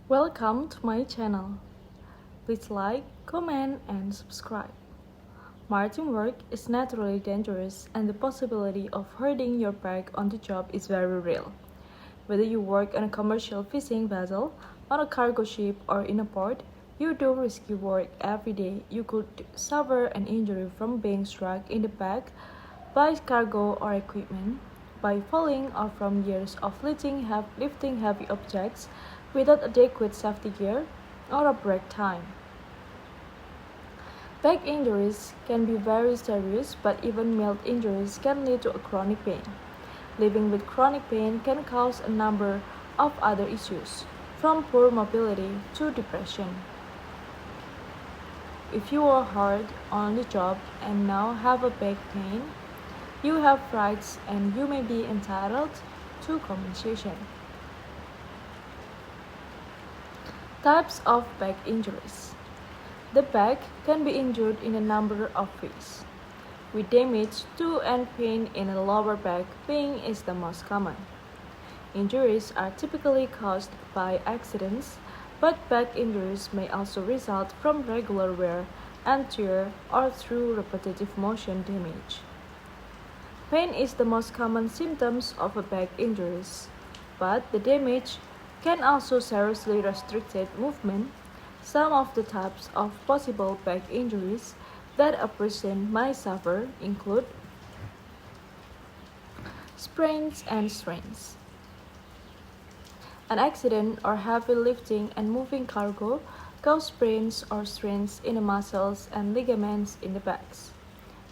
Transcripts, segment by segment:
Welcome to my channel. Please like, comment, and subscribe. Maritime work is naturally dangerous and the possibility of hurting your back on the job is very real. Whether you work on a commercial fishing vessel, on a cargo ship, or in a port, you do risky work every day. You could suffer an injury from being struck in the back by cargo or equipment, by falling or from years of lifting heavy objects without adequate safety gear or a break time. Back injuries can be very serious, but even mild injuries can lead to a chronic pain. Living with chronic pain can cause a number of other issues, from poor mobility to depression. If you are hard on the job and now have a back pain, you have rights and you may be entitled to compensation. Types of back injuries. The back can be injured in a number of ways, with damage to and pain in the lower back being is the most common. Injuries are typically caused by accidents, but back injuries may also result from regular wear and tear or through repetitive motion damage. Pain is the most common symptoms of a back injuries, but the damage can also seriously restrict movement. Some of the types of possible back injuries that a person might suffer include sprains and strains. An accident or heavy lifting and moving cargo cause sprains or strains in the muscles and ligaments in the backs,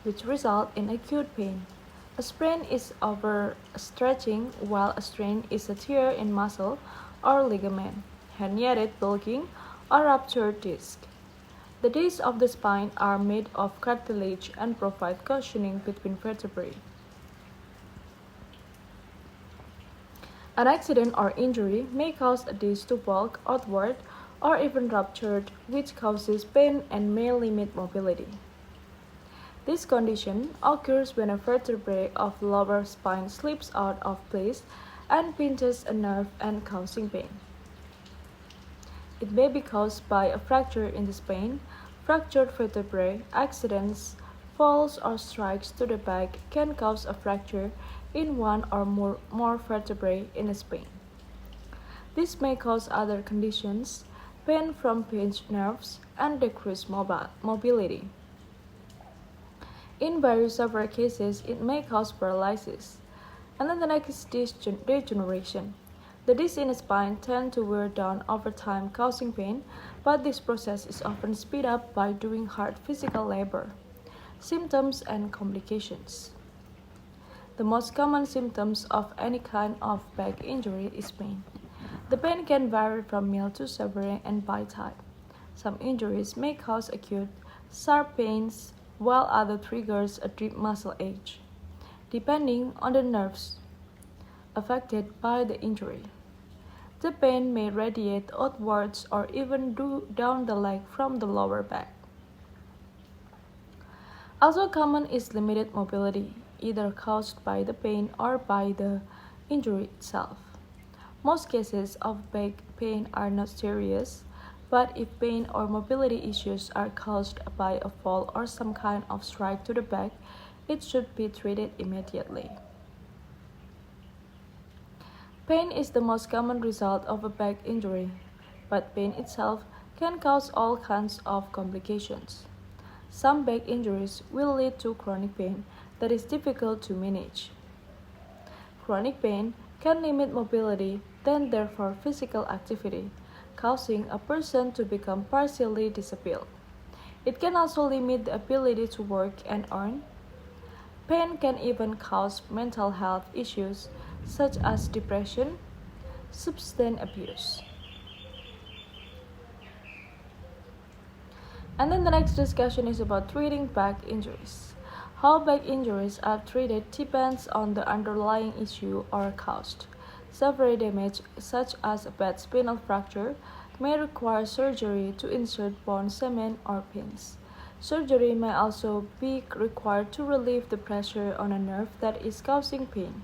which result in acute pain. A sprain is overstretching, while a strain is a tear in muscle or ligament, herniated bulging, or ruptured disc. The discs of the spine are made of cartilage and provide cushioning between vertebrae. An accident or injury may cause a disc to bulge outward or even ruptured, which causes pain and may limit mobility. This condition occurs when a vertebrae of the lower spine slips out of place and pinches a nerve and causing pain. It may be caused by a fracture in the spine, fractured vertebrae, accidents, falls or strikes to the back can cause a fracture in one or more vertebrae in the spine. This may cause other conditions, pain from pinched nerves, and decreased mobility. In very severe cases, it may cause paralysis. And then the next is degeneration. The discs in the spine tend to wear down over time, causing pain, but this process is often speeded up by doing hard physical labor. Symptoms and complications. The most common symptoms of any kind of back injury is pain. The pain can vary from mild to severe and by type. Some injuries may cause acute, sharp pains, while other triggers a deep muscle ache, depending on the nerves affected by the injury. The pain may radiate outwards or even down the leg from the lower back. Also common is limited mobility, either caused by the pain or by the injury itself. Most cases of back pain are not serious, but if pain or mobility issues are caused by a fall or some kind of strike to the back, it should be treated immediately. Pain is the most common result of a back injury, but pain itself can cause all kinds of complications. Some back injuries will lead to chronic pain that is difficult to manage. Chronic pain can limit mobility, then therefore physical activity, causing a person to become partially disabled. It can also limit the ability to work and earn. Pain can even cause mental health issues such as depression, substance abuse. And then the next discussion is about treating back injuries. How back injuries are treated depends on the underlying issue or cause. Severe damage, such as a bad spinal fracture, may require surgery to insert bone cement or pins. Surgery may also be required to relieve the pressure on a nerve that is causing pain.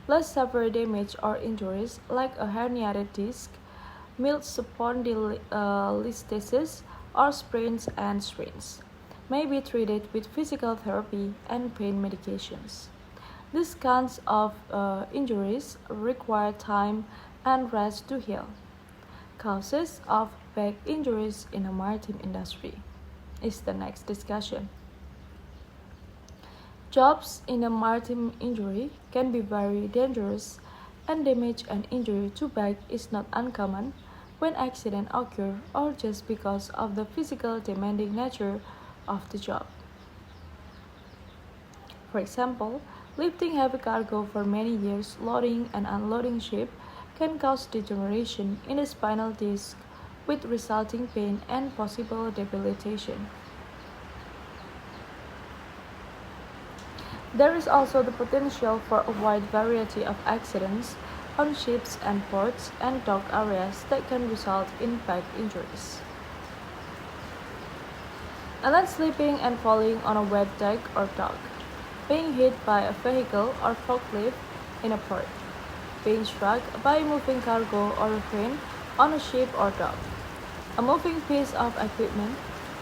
Less severe damage or injuries, like a herniated disc, mild spondylolisthesis, or sprains and strains, may be treated with physical therapy and pain medications. These kinds of injuries require time and rest to heal. Causes of back injuries in the maritime industry is the next discussion. Jobs in a maritime injury can be very dangerous, and damage and injury to back is not uncommon when accidents occur or just because of the physical demanding nature of the job. For example, lifting heavy cargo for many years, loading and unloading ship, can cause degeneration in the spinal disc with resulting pain and possible debilitation. There is also the potential for a wide variety of accidents on ships and ports and dock areas that can result in back injuries. And then slipping and falling on a wet deck or dock, being hit by a vehicle or forklift in a port, being struck by a moving cargo or a crane on a ship or dock, a moving piece of equipment,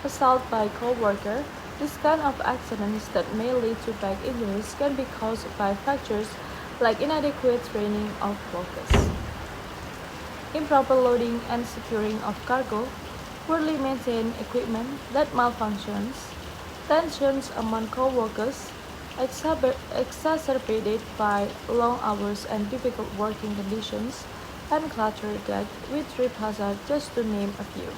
assault by a co-worker. This kind of accidents that may lead to back injuries can be caused by factors like inadequate training of workers, improper loading and securing of cargo, poorly maintained equipment that malfunctions, tensions among co-workers, exacerbated by long hours and difficult working conditions, and cluttered deck with trip hazard, just to name a few.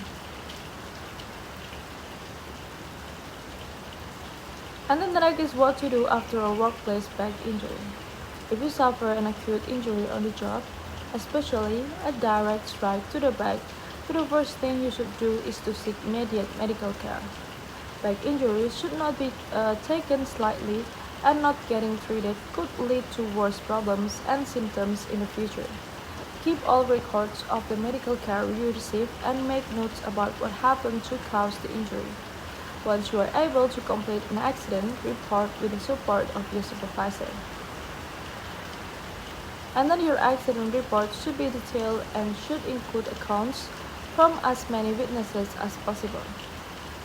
And then the next is what to do after a workplace back injury. If you suffer an acute injury on the job, especially a direct strike to the back, the first thing you should do is to seek immediate medical care. Back injuries should not be taken slightly, and not getting treated could lead to worse problems and symptoms in the future. Keep all records of the medical care you receive and make notes about what happened to cause the injury. Once you are able to complete an accident report with the support of your supervisor. And then your accident report should be detailed and should include accounts from as many witnesses as possible.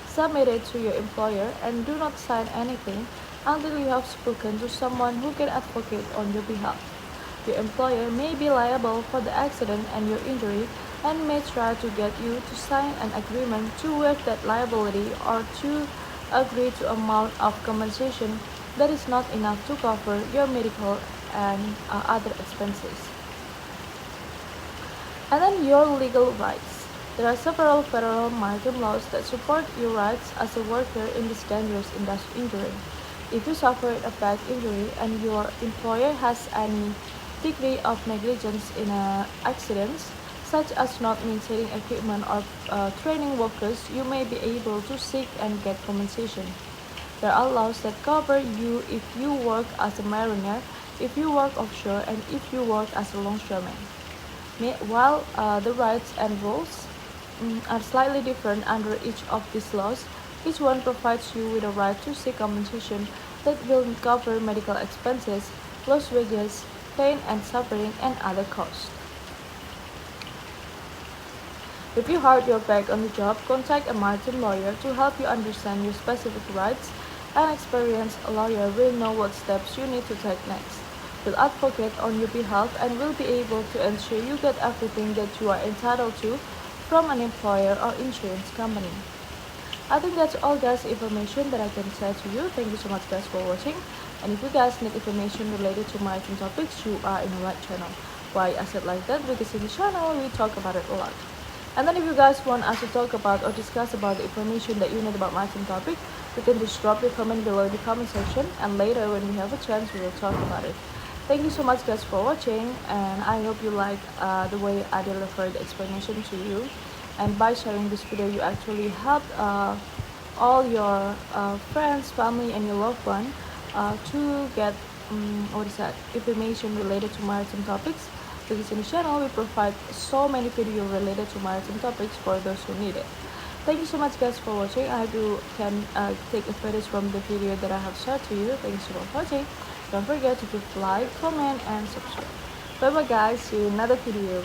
Submit it to your employer and do not sign anything until you have spoken to someone who can advocate on your behalf. Your employer may be liable for the accident and your injury and may try to get you to sign an agreement to waive that liability or to agree to amount of compensation that is not enough to cover your medical and other expenses. And then your legal rights. There are several federal maritime laws that support your rights as a worker in this dangerous injury. If you suffered a back injury and your employer has any degree of negligence in accidents, such as not maintaining equipment or training workers, you may be able to seek and get compensation. There are laws that cover you if you work as a mariner, if you work offshore, and if you work as a longshoreman. While the rights and rules are slightly different under each of these laws, each one provides you with a right to seek compensation that will cover medical expenses, lost wages, pain and suffering, and other costs. If you hurt your back on the job, contact a maritime lawyer to help you understand your specific rights. An experienced lawyer will know what steps you need to take next, will advocate on your behalf, and will be able to ensure you get everything that you are entitled to from an employer or insurance company. I think that's all guys information that I can say to you. Thank you so much guys for watching, and if you guys need information related to maritime topics, you are in the right channel. Why I said like that? Because in the channel we talk about it a lot. And then if you guys want us to talk about or discuss about the information that you need about maritime topic, you can just drop your comment below in the comment section, and later when we have a chance we will talk about it. Thank you so much guys for watching, and I hope you like the way I delivered the explanation to you. And by sharing this video, you actually helped all your friends, family, and your loved one to get information related to maritime topics. Because in the channel we provide so many videos related to maritime topics for those who need it. Thank you so much guys for watching. I hope you can take advantage from the video that I have shared to you. Thank you so much for watching. Don't forget to give like, comment, and subscribe. Bye bye guys, see you in another video.